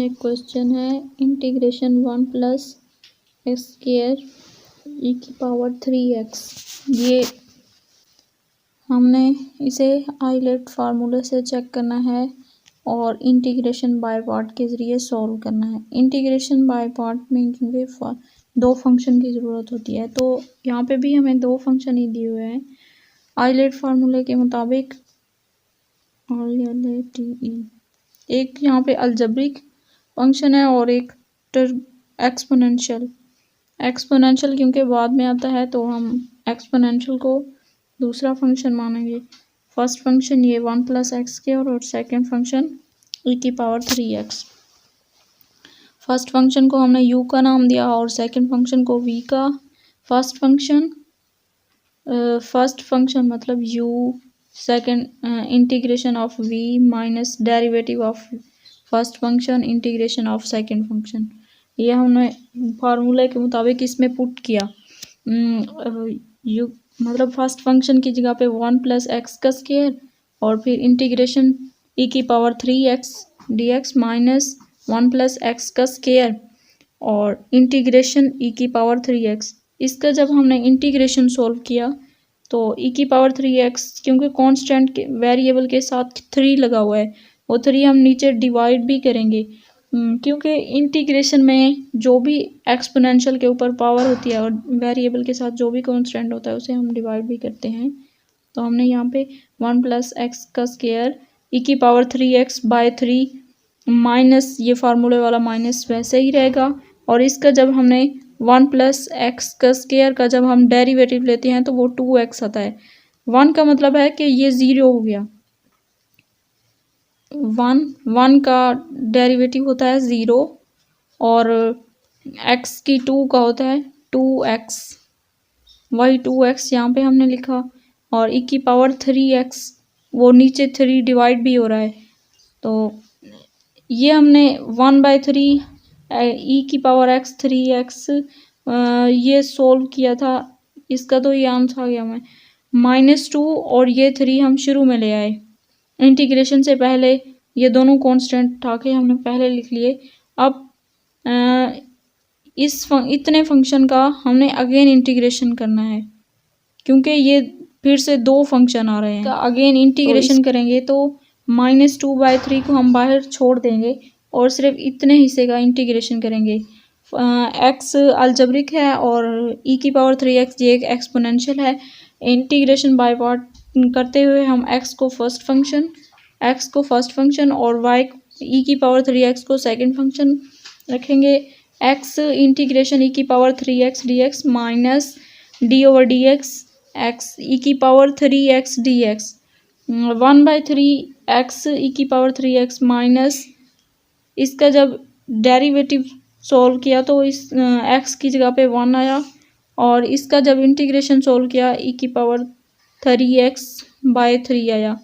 एक क्वेश्चन है integration 1 plus x square ई की पावर 3x। ये हमने इसे आइलेट फार्मूले से चेक करना है और इंटीग्रेशन बाय पार्ट के ज़रिए सॉल्व करना है। इंटीग्रेशन बाय पार्ट में क्योंकि दो फंक्शन की ज़रूरत होती है, तो यहाँ पे भी हमें दो फंक्शन ही दिए हुए हैं। आइलेट फार्मूले के मुताबिक एक यहाँ पे अलजेब्रिक फंक्शन है और एक एक्सपोनेंशियल क्योंकि बाद में आता है तो हम एक्सपोनेंशियल को दूसरा फंक्शन मानेंगे। फर्स्ट फंक्शन ये 1 प्लस एक्स स्क्वायर और सेकंड फंक्शन ई की पावर 3x। फर्स्ट फंक्शन को हमने u का नाम दिया और सेकंड फंक्शन को v का। फर्स्ट फंक्शन मतलब u, second integration of v minus derivative of first function integration of second function. ये हमने फार्मूले के मुताबिक इसमें पुट किया। मतलब फर्स्ट फंक्शन की जगह पे 1 प्लस एक्स का स्क्वायर और फिर इंटीग्रेशन ई की power 3x dx minus 1 plus x का स्क्वायर और इंटीग्रेशन ई की पावर 3x। इसका जब हमने इंटीग्रेशन सॉल्व किया तो ई की पावर 3x क्योंकि कांस्टेंट वेरिएबल के साथ 3 लगा हुआ है, वो 3 हम नीचे डिवाइड भी करेंगे क्योंकि इंटीग्रेशन में जो भी एक्सपोनेंशियल के ऊपर पावर होती है और वेरिएबल के साथ जो भी कांस्टेंट होता है उसे हम डिवाइड भी करते हैं। तो हमने यहाँ पे 1 प्लस एक्स का स्क्वायर ई की पावर 3x बाय 3 माइनस ये फार्मूले वाला माइनस वैसे ही रहेगा और इसका जब हमने 1 प्लस एक्स का स्क्वायर का जब हम डेरिवेटिव लेते हैं तो वो 2x आता है। 1 का मतलब है कि ये 0 हो गया। 1 का डेरिवेटिव होता है 0 और x की 2 का होता है 2x। वही 2x यहाँ पे हमने लिखा और e की पावर 3x वो नीचे 3 डिवाइड भी हो रहा है। तो ये हमने 1/3 e की पावर x 3x ये सोल्व किया था। इसका तो ये आंसर आ गया हमें -2 और ये 3 हम शुरू में ले आए। इंटीग्रेशन से पहले ये दोनों कांस्टेंट उठा के हमने पहले लिख लिए। अब इतने फंक्शन का हमने अगेन इंटीग्रेशन करना है क्योंकि ये फिर से दो फंक्शन आ रहे हैं। अगेन इंटीग्रेशन करेंगे तो -2/3 को हम बाहर छोड़ देंगे और सिर्फ इतने हिस्से का इंटीग्रेशन करेंगे। x अलजेब्रिक है और e की पावर 3x ये एक एक्सपोनेंशियल है। इंटीग्रेशन बाय पार्ट करते हुए हम x को फर्स्ट फंक्शन और y e की पावर 3x को सेकंड फंक्शन रखेंगे। x इंटीग्रेशन e की power 3x dx minus d/dx x e की power 3x dx 1/3 x e की पावर 3x माइनस इसका जब डेरिवेटिव सॉल्व किया तो इस x की जगह पे 1 आया और इसका जब इंटीग्रेशन सॉल्व किया e की पावर 3x/3 आया।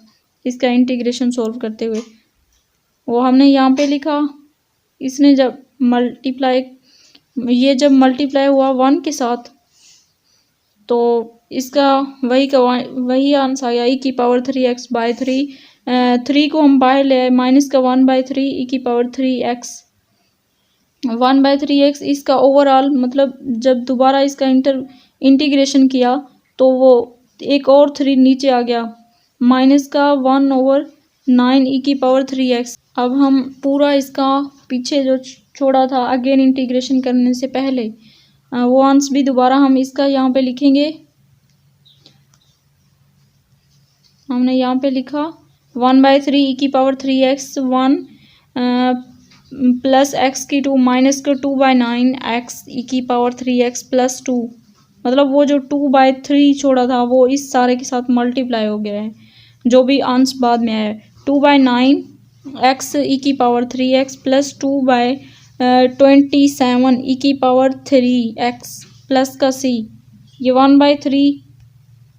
इसका इंटीग्रेशन सॉल्व करते हुए वो हमने यहाँ पे लिखा। इसने जब मल्टीप्लाई हुआ 1 के साथ तो इसका वही आंसर आया e की पावर 3x/3। 3 को हम बाहर ले आए माइनस का 1/3 e की पावर 3x 1/3x। इसका ओवरऑल मतलब जब दोबारा इसका इंटीग्रेशन किया तो वो एक और 3 नीचे आ गया माइनस का 1/9 e की पावर 3x। अब हम पूरा इसका पीछे जो छोड़ा था अगेन इंटीग्रेशन करने से पहले वो आंसर भी दोबारा हम इसका यहाँ पे लिखेंगे। हमने यहाँ पे लिखा 1/3 e की पावर 3x 1 प्लस x की 2 माइनस का 2/9 x e की पावर 3x प्लस 2। मतलब वो जो 2/3 छोड़ा था वो इस सारे के साथ मल्टीप्लाई हो गया है। जो भी आंसर बाद में आया 2/9 x e की पावर 3x प्लस 2/27 e की पावर 3x प्लस का c। ये 1/3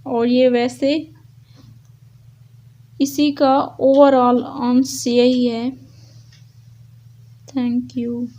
और ये वैसे इसी का ओवरऑल आंसर यही है। Thank you.